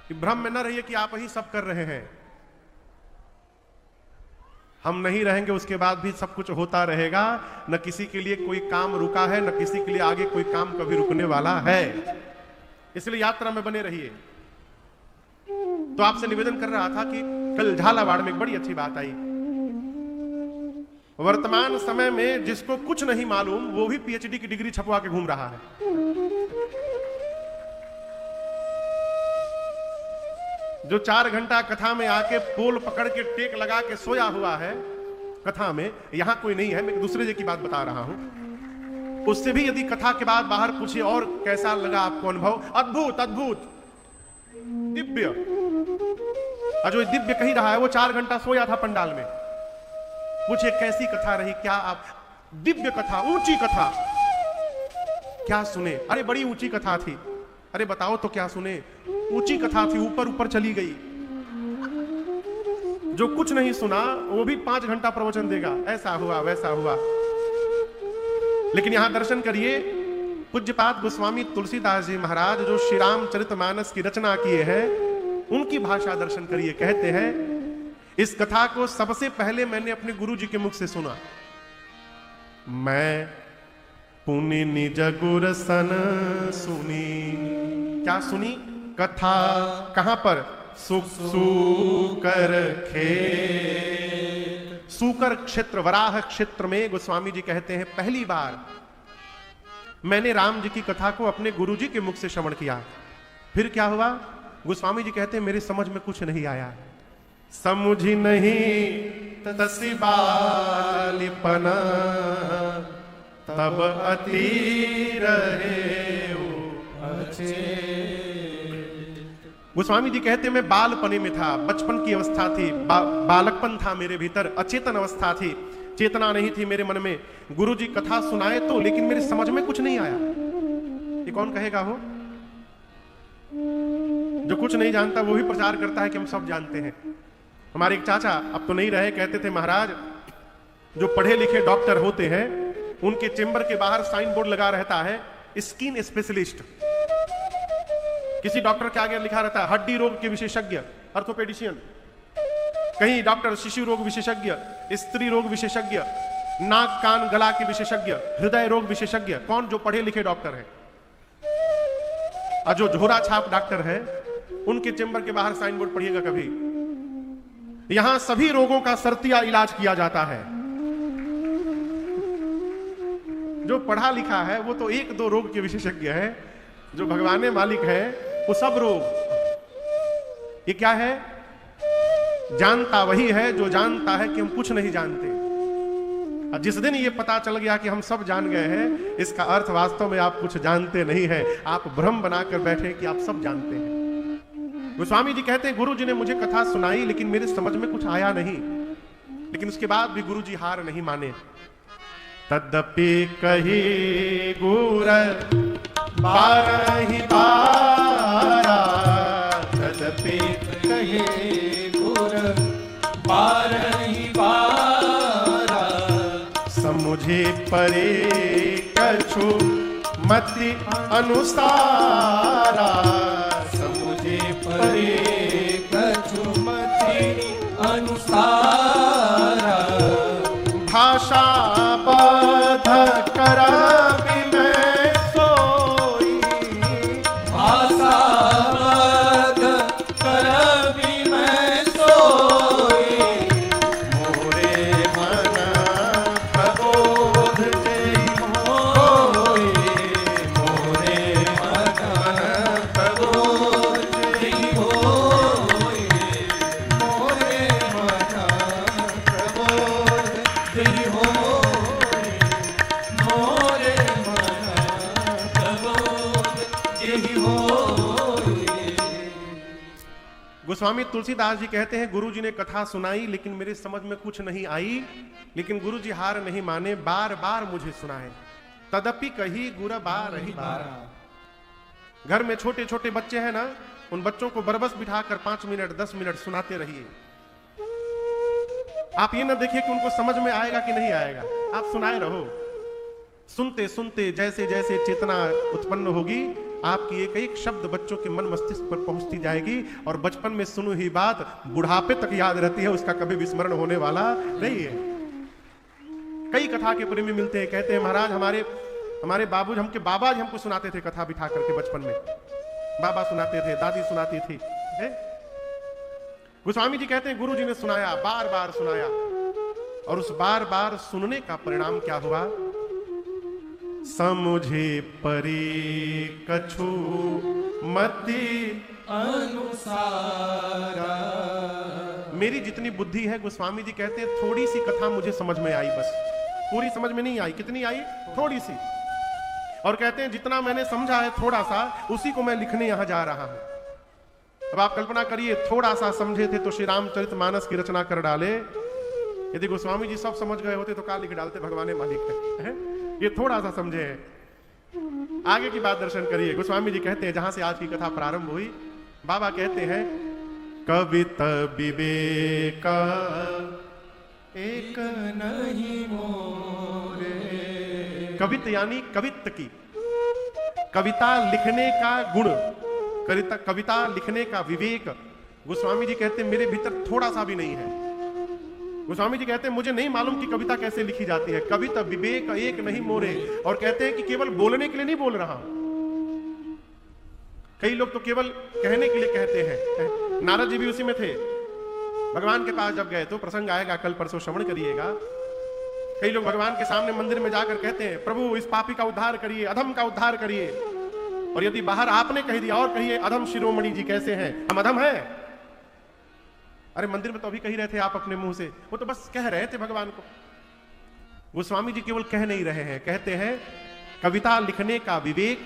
कि भ्रम में न रहिए कि आप ही सब कर रहे हैं। हम नहीं रहेंगे उसके बाद भी सब कुछ होता रहेगा। न किसी के लिए कोई काम रुका है, न किसी के लिए आगे कोई काम कभी रुकने वाला है। इसलिए यात्रा में बने रहिए। तो आपसे निवेदन कर रहा था कि कल झालावाड़ में एक बड़ी अच्छी बात आई। वर्तमान समय में जिसको कुछ नहीं मालूम वो भी पीएचडी की डिग्री छपवा के घूम रहा है। जो 4 घंटा कथा में आके पोल पकड़ के टेक लगा के सोया हुआ है कथा में, यहां कोई नहीं है, मैं एक दूसरे की बात बता रहा हूं। उससे भी यदि कथा के बाद बाहर पूछिए और कैसा लगा आपको अनुभव, अद्भुत अद्भुत दिव्य। और जो दिव्य कही रहा है वो 4 घंटा सोया था पंडाल में। पूछे कैसी कथा रही, क्या आप, दिव्य कथा, ऊंची कथा, क्या सुने? अरे बड़ी ऊंची कथा थी। अरे बताओ तो क्या सुने? ऊंची कथा थी, ऊपर ऊपर चली गई। जो कुछ नहीं सुना वो भी 5 घंटा प्रवचन देगा, ऐसा हुआ वैसा हुआ। लेकिन यहां दर्शन करिए, पूज्यपाद गोस्वामी तुलसीदास जी महाराज जो श्री रामचरितमानस की रचना किए हैं, उनकी भाषा दर्शन करिए। कहते हैं, इस कथा को सबसे पहले मैंने अपने गुरु जी के मुख से सुना। मैं पुनि निज गुर सन सुनी। क्या सुनी? कथा। कहां पर? सूकर खेत। सूकर क्षेत्र, वराह क्षेत्र में गोस्वामी जी कहते हैं पहली बार मैंने राम जी की कथा को अपने गुरु जी के मुख से श्रवण किया। फिर क्या हुआ? गोस्वामी जी कहते हैं मेरी समझ में कुछ नहीं आया। समझी नहीं तसी बालिपना तब अति रहे अच्छे। गोस्वामी जी कहते मैं बालपने में था, बचपन की अवस्था थी, बालकपन था मेरे भीतर, अचेतन अवस्था थी, चेतना नहीं थी मेरे मन में। गुरु जी कथा सुनाए तो, लेकिन मेरी समझ में कुछ नहीं आया। ये कौन कहेगा हो? जो कुछ नहीं जानता वो भी प्रचार करता है कि हम सब जानते हैं। हमारे एक चाचा अब तो नहीं रहे, कहते थे महाराज जो पढ़े लिखे डॉक्टर होते हैं उनके चेंबर के बाहर साइन बोर्ड लगा रहता है स्किन स्पेशलिस्ट। किसी डॉक्टर के आगे लिखा रहता है हड्डी रोग के विशेषज्ञ, ऑर्थोपेडिशियन। कहीं डॉक्टर शिशु रोग विशेषज्ञ, स्त्री रोग विशेषज्ञ, नाक कान गला के विशेषज्ञ, हृदय रोग विशेषज्ञ। कौन? जो पढ़े लिखे डॉक्टर हैं। और जो झोरा छाप डॉक्टर है उनके चेंबर के बाहर साइन बोर्ड पढ़िएगा कभी। यहां सभी रोगों का सरतिया इलाज किया जाता है। जो पढ़ा लिखा है वो तो 1-2 रोग के विशेषज्ञ है। जो भगवान मालिक है वो सब रोग। ये क्या है? जानता वही है जो जानता है कि हम कुछ नहीं जानते। और जिस दिन ये पता चल गया कि हम सब जान गए हैं, इसका अर्थ वास्तव में आप कुछ जानते नहीं हैं। आप भ्रम बनाकर बैठे कि आप सब जानते हैं। गोस्वामी जी कहते हैं गुरु जी ने मुझे कथा सुनाई लेकिन मेरे समझ में कुछ आया नहीं। लेकिन उसके बाद भी गुरु जी हार नहीं माने। तद्यपि कही गुर बारहि बारा, तद्यपि कही गुर बारहि बारा, समुझे परे कछु मति अनुसारा, समुझे परे कछु मति अनुसारा, भाषा बध कर मैं सोई, भाषा बध कर मैं सोई, मोरे मन प्रबोध जय होई, मोरे मन प्रबोध जय होई, मोरे मन प्रबोध जय होई। गोस्वामी तुलसीदास जी कहते हैं गुरु जी ने कथा सुनाई लेकिन मेरे समझ में कुछ नहीं आई। लेकिन गुरु जी हार नहीं माने, बार बार मुझे सुनाए। तदपि कही गुर बारहि बारा। घर में छोटे छोटे बच्चे हैं ना, उन बच्चों को बरबस बिठाकर 5 मिनट 10 मिनट सुनाते रहिए। आप ये ना देखिए कि उनको समझ में आएगा कि नहीं आएगा, आप सुनाए रहो। सुनते सुनते जैसे जैसे चेतना उत्पन्न होगी आपकी एक एक शब्द बच्चों के मन मस्तिष्क पर पहुंचती जाएगी और बचपन में सुनी हुई बात बुढ़ापे तक याद रहती है, उसका कभी विस्मरण होने वाला नहीं है। कई कथा के प्रेमी मिलते हैं, कहते हैं महाराज हमारे बाबू हमके बाबा जी हमको सुनाते थे कथा बिठा करके बचपन में, बाबा सुनाते थे, दादी सुनाती थी। गोस्वामी जी कहते हैं गुरु जी ने सुनाया, बार बार सुनाया, और उस बार बार सुनने का परिणाम क्या हुआ? समुझे परी कछु मति अनुसारा। मेरी जितनी बुद्धि है, गोस्वामी जी कहते हैं थोड़ी सी कथा मुझे समझ में आई, बस पूरी समझ में नहीं आई। कितनी आई? थोड़ी सी। और कहते हैं जितना मैंने समझा है थोड़ा सा, उसी को मैं लिखने यहां जा रहा हूं। अब आप कल्पना करिए, थोड़ा सा समझे थे तो श्री रामचरितमानस की रचना कर डाले। यदि गोस्वामी जी सब समझ गए होते तो क्या लिख डालते, भगवान मालिक है। ये थोड़ा सा समझे हैं। आगे की बात दर्शन करिए। गोस्वामी जी कहते हैं, जहां से आज की कथा प्रारंभ हुई, बाबा कहते हैं कवित विवेक एक नहीं मोरे। कवित यानी कवित्त की, कविता लिखने का गुण, कविता लिखने का विवेक गोस्वामी जी कहते हैं मेरे भीतर थोड़ा सा भी नहीं है। गोस्वामी जी कहते हैं मुझे नहीं मालूम कि कविता कैसे लिखी जाती है। कविता विवेक एक नहीं मोरे। और कहते हैं कि केवल बोलने के लिए नहीं बोल रहा हूं। कई लोग तो केवल कहने के लिए कहते हैं। नारद जी भी उसी में थे। भगवान के पास जब गए तो प्रसंग आएगा, कल परसों श्रवण करिएगा। कई लोग भगवान के सामने मंदिर में जाकर कहते हैं प्रभु इस पापी का उद्धार करिए, अधम का उद्धार करिए। और यदि बाहर आपने कह दिया और कहिए अधम शिरोमणि जी कैसे हैं, हम अधम हैं। अरे मंदिर में तो अभी कह रहे थे आप अपने मुंह से, वो तो बस कह रहे थे भगवान को। गोस्वामी जी केवल कह नहीं रहे हैं, कहते हैं कविता लिखने का विवेक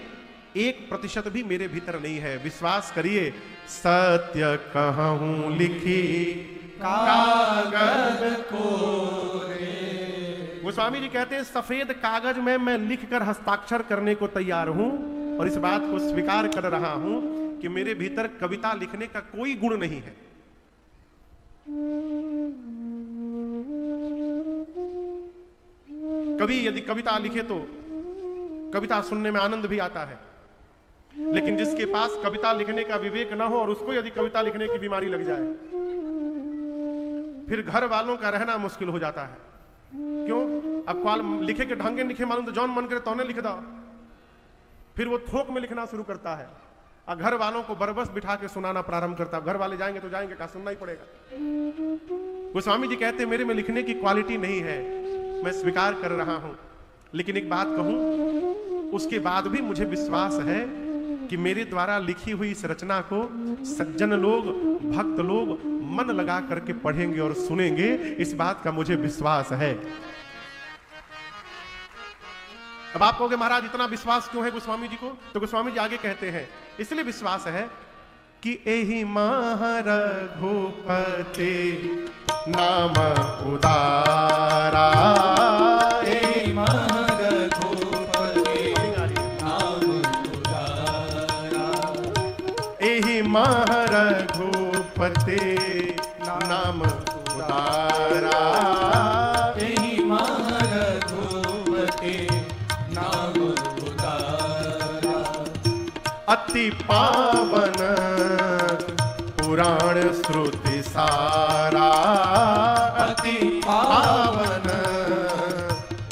1% भी मेरे भीतर नहीं है। विश्वास करिए, सत्य कहूं लिखी कागज कोरे। गोस्वामी जी कहते हैं सफेद कागज में मैं लिखकर हस्ताक्षर करने को तैयार हूं, और इस बात को स्वीकार कर रहा हूं कि मेरे भीतर कविता लिखने का कोई गुण नहीं है। कभी यदि कविता लिखे तो कविता सुनने में आनंद भी आता है, लेकिन जिसके पास कविता लिखने का विवेक ना हो और उसको यदि कविता लिखने की बीमारी लग जाए, फिर घर वालों का रहना मुश्किल हो जाता है। क्यों? अब कॉल लिखे के ढंगे लिखे मालूम तो जौन मन करे तौने लिख दो, फिर वो थोक में लिखना शुरू करता है और घर वालों को बरबस बिठा के सुनाना प्रारंभ करता है। घर वाले जाएंगे तो जाएंगे, क्या सुनना ही पड़ेगा। गोस्वामी जी कहते हैं मेरे में लिखने की क्वालिटी नहीं है, मैं स्वीकार कर रहा हूं। लेकिन एक बात कहूं, उसके बाद भी मुझे विश्वास है कि मेरे द्वारा लिखी हुई इस रचना को सज्जन लोग, भक्त लोग मन लगा करके पढ़ेंगे और सुनेंगे। इस बात का मुझे विश्वास है। अब आप कहोगे महाराज इतना विश्वास क्यों है गोस्वामी जी को? तो गोस्वामी जी आगे कहते हैं इसलिए विश्वास है कि एहि महारघुपति नाम उदारा। एहि महारघुपति नाम उदारा। एहि महारघुपति नाम उदारा। एहि महारघुपति नाम उदारा। अति पावन पुराण श्रुति सारा। अति पावन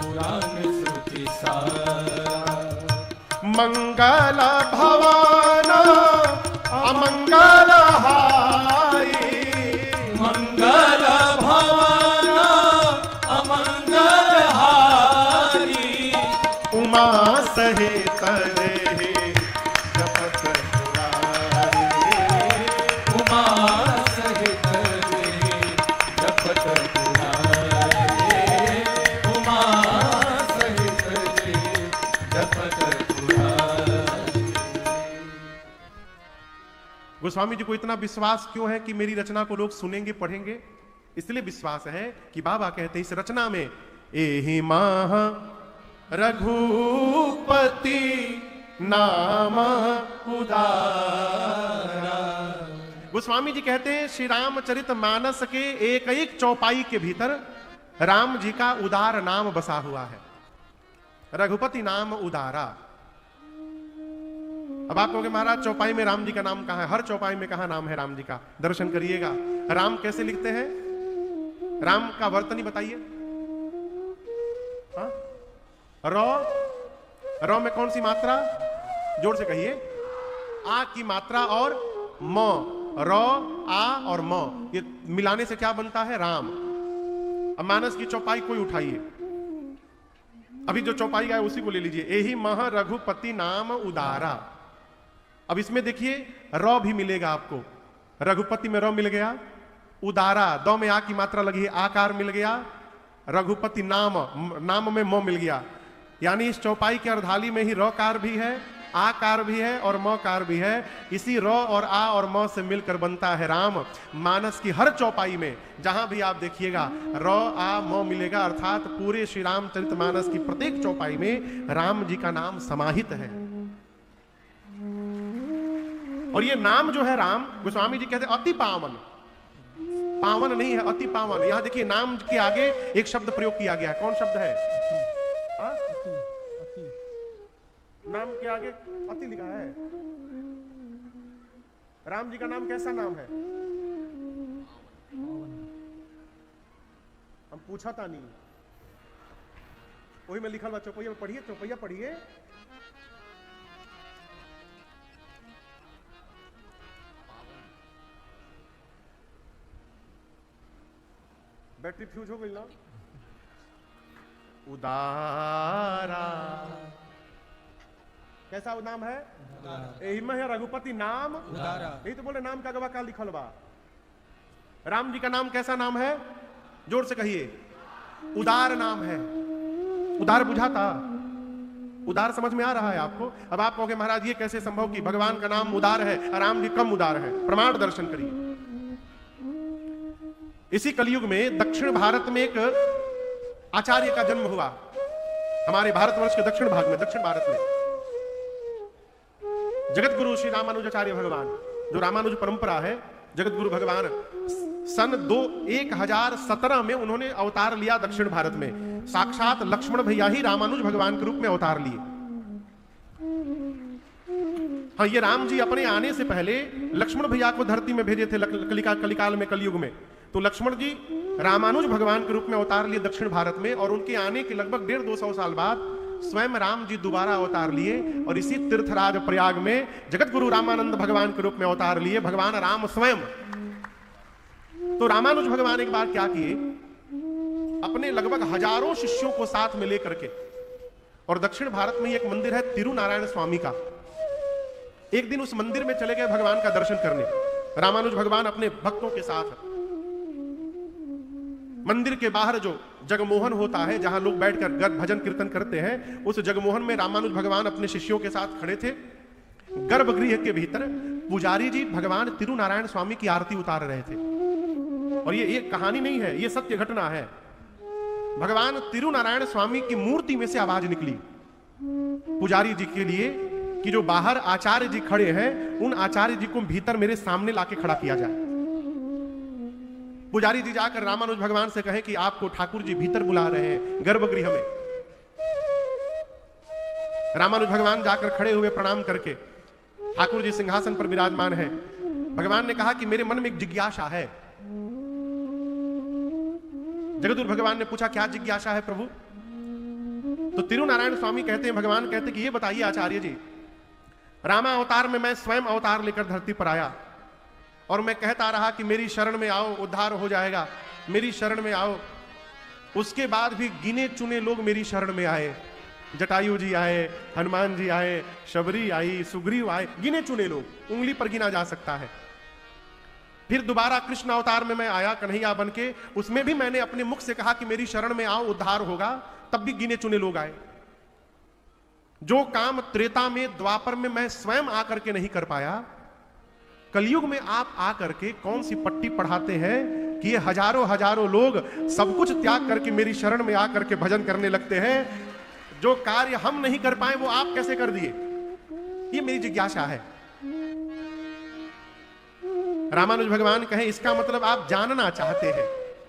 पुराण श्रुति सारा। मंगल भवन अमंगल हारी। मंगल भवन अमंगल हारी। उमा सहित रे जपत पुरारी। उमा सहित रे जपत पुरारी। उमा सहित रे जपत पुरारी। गोस्वामी जी को इतना विश्वास क्यों है कि मेरी रचना को लोग सुनेंगे, पढ़ेंगे? इसलिए विश्वास है कि बाबा कहते हैं इस रचना में एहि महा रघुपति नाम उदारा। गोस्वामी जी कहते हैं श्री रामचरितमानस के एक एक चौपाई के भीतर राम जी का उदार नाम बसा हुआ है। रघुपति नाम उदारा। अब आप कहोगे महाराज चौपाई में राम जी का नाम कहां है? हर चौपाई में कहां नाम है राम जी का? दर्शन करिएगा। राम कैसे लिखते हैं? राम का वर्तनी बताइए। रौ में कौन सी मात्रा? जोर से कहिए। आ की मात्रा और म। रौ, आ और म, ये मिलाने से क्या बनता है? राम। अब मानस की चौपाई कोई उठाइए, अभी जो चौपाई है उसी को ले लीजिए। एही मह रघुपति नाम उदारा। अब इसमें देखिए रौ भी मिलेगा आपको। रघुपति में रौ मिल गया, उदारा दो में आ की मात्रा लगी है, आकार मिल गया। रघुपति नाम, नाम में म मिल गया। यानी इस चौपाई के अर्धाली में ही रौकार भी है, आकार भी है और मकार भी है। इसी रौ और आ और म से मिलकर बनता है राम। मानस की हर चौपाई में जहां भी आप देखिएगा रौ आ म मिलेगा, अर्थात पूरे श्री रामचरितमानस की प्रत्येक चौपाई में राम जी का नाम समाहित है। और ये नाम जो है राम, गोस्वामी जी कहते अति पावन, पावन नहीं है, अति पावन। यहां देखिए नाम के आगे एक शब्द प्रयोग किया गया है। कौन शब्द है? नाम के आगे अति लिखा है। राम जी का नाम कैसा नाम है? हम पूछा था नहीं, वही में लिखा हुआ चौपैया पढ़िए, चौपैया पढ़िए। बैटरी फ्यूज हो गई ना। उदारा कैसा वो नाम है? यही में है रघुपति नाम उदारा। यही तो बोले नाम का गवाह का लिखल बा। राम जी का नाम कैसा नाम है? जोर से कहिए। उदार नाम है। उदार बुझाता? उदार समझ में आ रहा है आपको? अब आप कहोगे महाराज ये कैसे संभव कि भगवान का नाम उदार है और राम जी कम उदार है? प्रमाण दर्शन करिए। इसी कलयुग में दक्षिण भारत में एक आचार्य का जन्म हुआ। हमारे भारतवर्ष के दक्षिण भाग में, दक्षिण भारत में जगत गुरु श्री रामानुजाचार्य भगवान, जो रामानुज परंपरा है, जगत गुरु भगवान सन 1017 में उन्होंने अवतार लिया दक्षिण भारत में। साक्षात लक्ष्मण भैया ही रामानुज भगवान के रूप में अवतार लिए। हाँ, ये राम जी अपने आने से पहले लक्ष्मण भैया को धरती में भेजे थे कलिकाल में, कलयुग में। तो लक्ष्मण जी रामानुज भगवान के रूप में अवतार लिए दक्षिण भारत में, और उनके आने के लगभग 150-200 साल बाद स्वयं राम जी दोबारा अवतार लिए और इसी तीर्थराज प्रयाग में जगत गुरु रामानंद भगवान के रूप में अवतार लिए भगवान राम स्वयं। तो रामानुज भगवान एक बार क्या किए, अपने लगभग हजारों शिष्यों को साथ में लेकर के, और दक्षिण भारत में एक मंदिर है तिरुनारायण स्वामी का। एक दिन उस मंदिर में चले गए भगवान का दर्शन करने, रामानुज भगवान अपने भक्तों के साथ। मंदिर के बाहर जो जगमोहन होता है, जहां लोग बैठकर भजन कीर्तन करते हैं, उस जगमोहन में रामानुज भगवान अपने शिष्यों के साथ खड़े थे। गर्भगृह के भीतर पुजारी जी भगवान तिरुनारायण स्वामी की आरती उतार रहे थे। और ये कहानी नहीं है, ये सत्य घटना है। भगवान तिरुनारायण स्वामी की मूर्ति में से आवाज निकली पुजारी जी के लिए कि जो बाहर आचार्य जी खड़े हैं, उन आचार्य जी को भीतर मेरे सामने लाके खड़ा किया जाए। पुजारी जी जाकर रामानुज भगवान से कहे कि आपको ठाकुर जी भीतर बुला रहे हैं गर्भगृह में। रामानुज भगवान जाकर खड़े हुए प्रणाम करके, ठाकुर जी सिंहासन पर विराजमान है। भगवान ने कहा कि मेरे मन में एक जिज्ञासा है। जगतगुरु भगवान ने पूछा क्या जिज्ञासा है प्रभु? तो तिरुनारायण स्वामी कहते हैं, भगवान कहते कि ये बताइए आचार्य जी, रामा अवतार में मैं स्वयं अवतार लेकर धरती पर आया और मैं कहता रहा कि मेरी शरण में आओ, उद्धार हो जाएगा, मेरी शरण में आओ। उसके बाद भी गिने चुने लोग मेरी शरण में आए। जटायु जी आए, हनुमान जी आए, शबरी आई, सुग्रीव आए, गिने चुने लोग, उंगली पर गिना जा सकता है। फिर दोबारा कृष्ण अवतार में मैं आया कन्हैया बन के, उसमें भी मैंने अपने मुख से कहा कि मेरी शरण में आओ, उद्धार होगा, तब भी गिने चुने लोग आए। जो काम त्रेता में, द्वापर में मैं स्वयं आकर के नहीं कर पाया, कलयुग में आप आकर के कौन सी पट्टी पढ़ाते हैं कि ये हजारों हजारों लोग सब कुछ त्याग करके मेरी शरण में आकर के भजन करने लगते हैं। जो कार्य हम नहीं कर पाए वो आप कैसे कर दिए? ये मेरी जिज्ञासा है। रामानुज भगवान कहें इसका मतलब आप जानना चाहते हैं,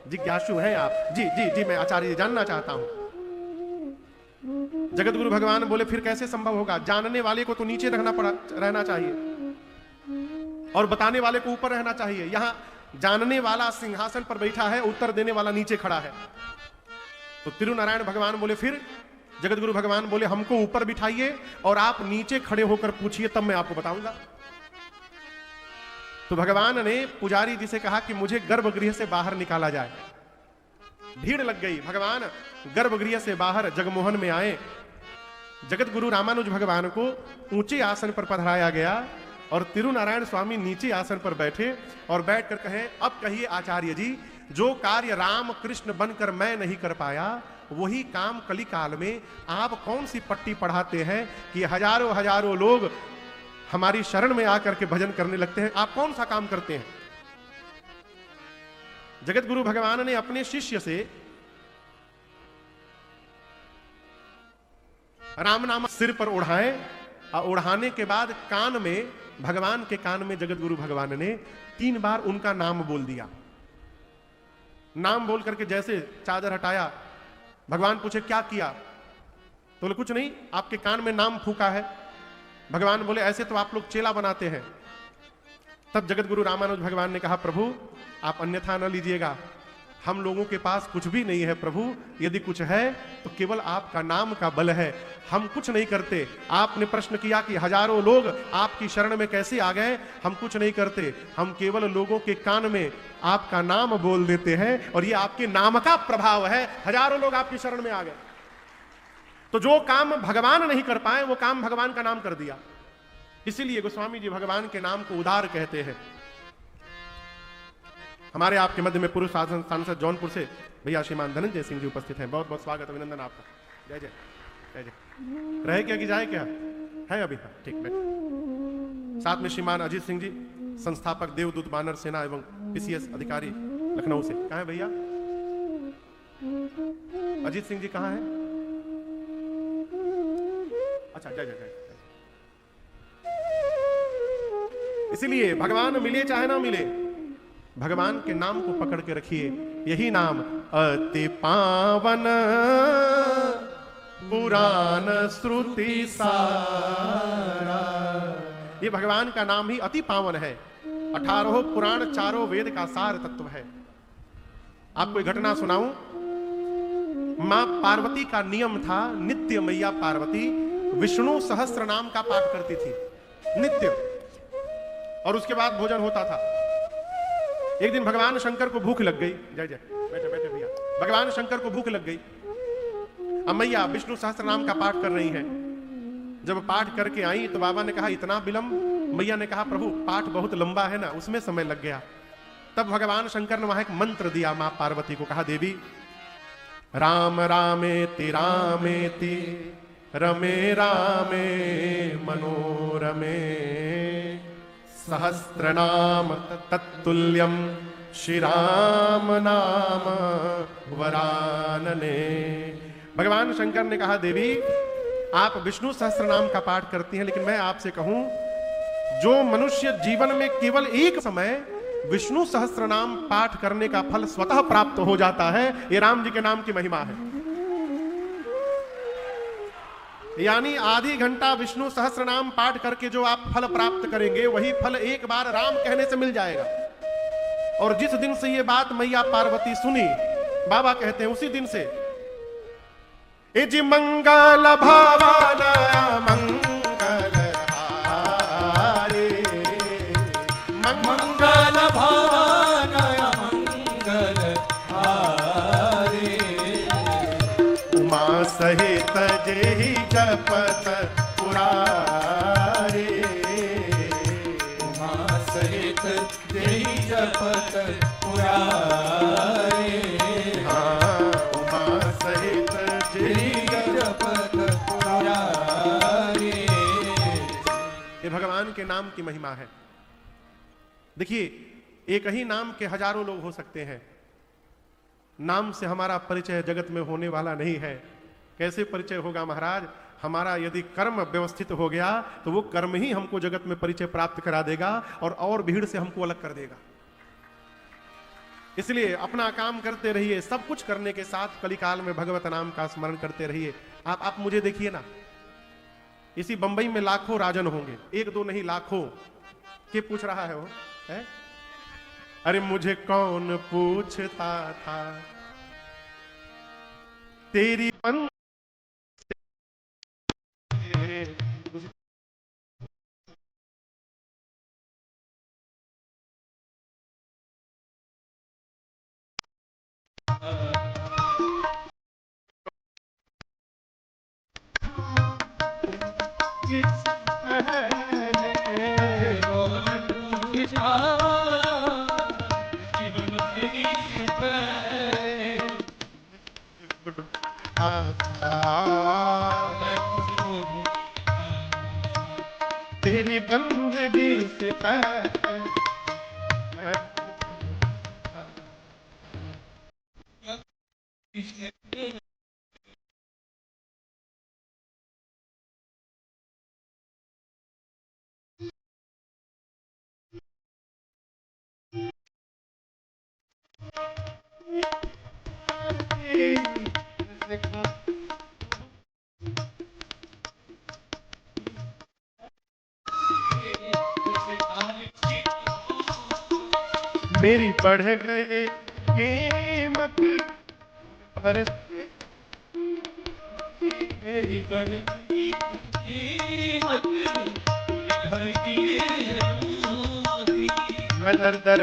जिज्ञासु हैं आप। जी जी जी, मैं आचार्य जी जानना चाहता हूं। जगत गुरु भगवान बोले फिर कैसे संभव होगा, जानने वाले को तो नीचे रहना चाहिए और बताने वाले को ऊपर रहना चाहिए। यहां जानने वाला सिंहासन पर बैठा है, उत्तर देने वाला नीचे खड़ा है। तो तिरुनारायण भगवान बोले फिर, जगत गुरु भगवान बोले हमको ऊपर बिठाइए और आप नीचे खड़े होकर पूछिए, तब मैं आपको बताऊंगा। तो भगवान ने पुजारी जी से कहा कि मुझे गर्भगृह से बाहर निकाला जाए। भीड़ लग गई, भगवान गर्भगृह से बाहर जगमोहन में आए। जगत गुरु रामानुज भगवान को ऊंचे आसन पर पधराया गया और तिरुनारायण स्वामी नीचे आसन पर बैठे और बैठकर कहे, अब कहिए आचार्य जी, जो कार्य राम कृष्ण बनकर मैं नहीं कर पाया, वही काम कलिकाल में आप कौन सी पट्टी पढ़ाते हैं कि हजारों हजारों लोग हमारी शरण में आकर के भजन करने लगते हैं, आप कौन सा काम करते हैं? जगत गुरु भगवान ने अपने शिष्य से राम नाम सिर पर ओढ़ाए और ओढ़ाने के बाद कान में, भगवान के कान में जगत गुरु भगवान ने 3 बार उनका नाम बोल दिया। नाम बोल करके जैसे चादर हटाया, भगवान पूछे क्या किया? तो बोले कुछ नहीं, आपके कान में नाम फूका है। भगवान बोले ऐसे तो आप लोग चेला बनाते हैं। तब जगत गुरु रामानुज भगवान ने कहा, प्रभु आप अन्यथा न लीजिएगा, हम लोगों के पास कुछ भी नहीं है प्रभु, यदि कुछ है तो केवल आपका नाम का बल है, हम कुछ नहीं करते। आपने प्रश्न किया कि हजारों लोग आपकी शरण में कैसे आ गए, हम कुछ नहीं करते, हम केवल लोगों के कान में आपका नाम बोल देते हैं और ये आपके नाम का प्रभाव है, हजारों लोग आपकी शरण में आ गए। तो जो काम भगवान नहीं कर पाए वो काम भगवान का नाम कर दिया। इसीलिए गोस्वामी जी भगवान के नाम को उदार कहते हैं। हमारे आपके मध्य में पूर्व सांसद जौनपुर से भैया श्रीमान धनंजय सिंह जी उपस्थित हैं, बहुत बहुत स्वागत अभिनंदन आपका। जय जय जय जय। रहे क्या कि जाए क्या है अभी? ठीक है। साथ में श्रीमान अजीत सिंह जी, संस्थापक देवदूत बानर सेना एवं पीसीएस अधिकारी लखनऊ से। कहां है भैया अजीत सिंह जी, कहां है? अच्छा, जय जय जय। इसीलिए भगवान मिले चाहे ना मिले, भगवान के नाम को पकड़ के रखिए। यही नाम अति पावन पुराण श्रुति सारा, ये भगवान का नाम ही अति पावन है। 18 पुराण 4 वेद का सार तत्व है। आपको एक घटना सुनाऊं। मां पार्वती का नियम था, नित्य मैया पार्वती विष्णु सहस्त्र नाम का पाठ करती थी नित्य, और उसके बाद भोजन होता था। एक दिन भगवान शंकर को भूख लग गई। जय जय, बैठे बैठे भैया। भगवान शंकर को भूख लग गई। अब मैया विष्णु सहस्त्र नाम का पाठ कर रही हैं। जब पाठ करके आई तो बाबा ने कहा इतना विलंब? मैया ने कहा प्रभु पाठ बहुत लंबा है ना, उसमें समय लग गया। तब भगवान शंकर ने वहां एक मंत्र दिया मां पार्वती को, कहा देवी राम रामेति रामेति रमे रामे मनोरमे सहस्रनाम तत्तुल्यम श्री राम नाम वरानने। भगवान शंकर ने कहा देवी आप विष्णु सहस्त्र नाम का पाठ करती हैं, लेकिन मैं आपसे कहूं जो मनुष्य जीवन में केवल एक समय विष्णु सहस्त्र नाम पाठ करने का फल स्वतः प्राप्त हो जाता है, ये राम जी के नाम की महिमा है। यानी आधी घंटा विष्णु सहस्त्र नाम पाठ करके जो आप फल प्राप्त करेंगे वही फल एक बार राम कहने से मिल जाएगा। और जिस दिन से ये बात मैया पार्वती सुनी, बाबा कहते हैं उसी दिन से इज मंगल भावाना मंगल हारे, मंगल भावाना मंगल हारे, उमा सहित जेहि जपत पुरारे, उमा सहित जेहि जपत पुरारे, हाँ उमा सहित जेहि जपत पुरारे। ये भगवान के नाम की महिमा है। देखिए एक ही नाम के हजारों लोग हो सकते हैं। नाम से हमारा परिचय जगत में होने वाला नहीं है। कैसे परिचय होगा महाराज? हमारा यदि कर्म व्यवस्थित हो गया तो वो कर्म ही हमको जगत में परिचय प्राप्त करा देगा और भीड़ से हमको अलग कर देगा। इसलिए अपना काम करते रहिए, सब कुछ करने के साथ कलिकाल में भगवत नाम का स्मरण करते रहिए। आप मुझे देखिए ना, इसी बंबई में लाखों राजन होंगे, एक दो नहीं लाखों। के पूछ रहा है वो है? अरे मुझे कौन पूछता था तेरी बंद तेरी बंदगी से मेरी बढ़ गए कीमत पर मेरी बढ़ गई कीमत मैं दर दर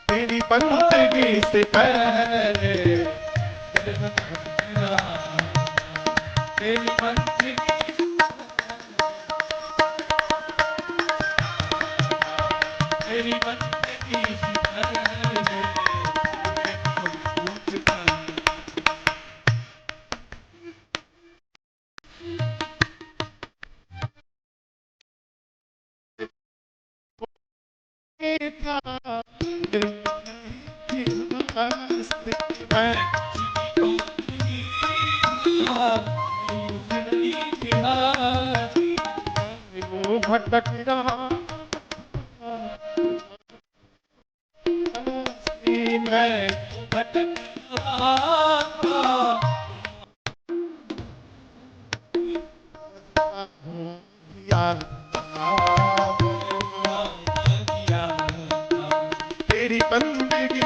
तेरी बंदगी से पहले तेरी बंदगी तेरी बंदगी से पहले भटक रहा मैं भटक रहा तेरी बंदगी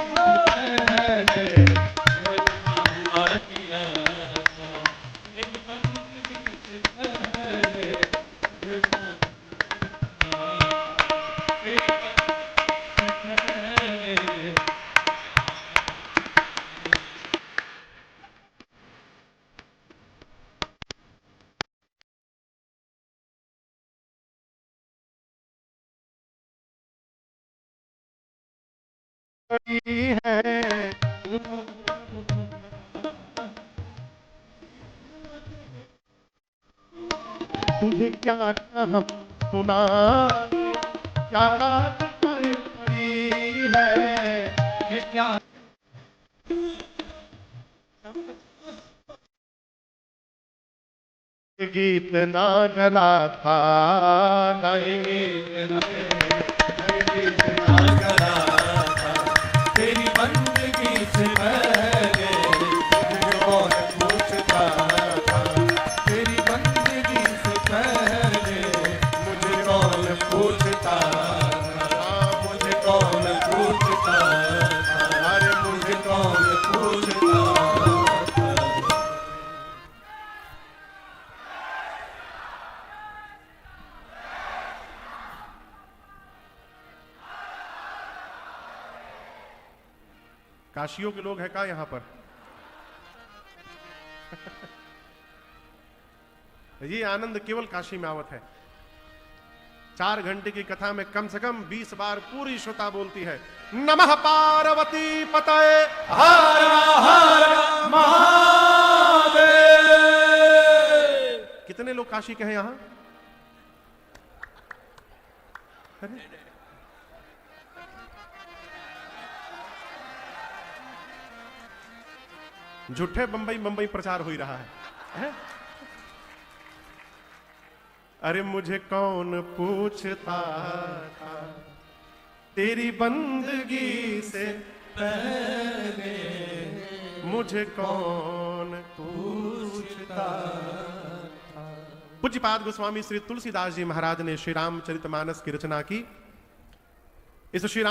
है तुझे क्या हम सुना क्या रात पड़ी है ये क्या गीत ना गला था नहीं गीत ना गला था तेरी बंदगी से पहले कौन पूछता था तेरी बंदगी से पहले मुझे कौन पूछता था मुझे कौन पूछता था अरे मुझे कौन पूछता काशियों के लोग हैं का यहाँ पर? ये आनंद केवल काशी में आवत है। 4 घंटे की कथा में कम से कम 20 बार पूरी श्रोता बोलती है नमः पार्वती पतये हर हर महादेव। कितने लोग काशी के हैं यहां? झूठे बंबई प्रचार हो ही रहा है? अरे मुझे कौन पूछता था तेरी बंदगी से पहले मुझे कौन पूछता। पूज्यपाद गोस्वामी श्री तुलसीदास जी महाराज ने श्री रामचरितमानस की रचना की। इस श्री राम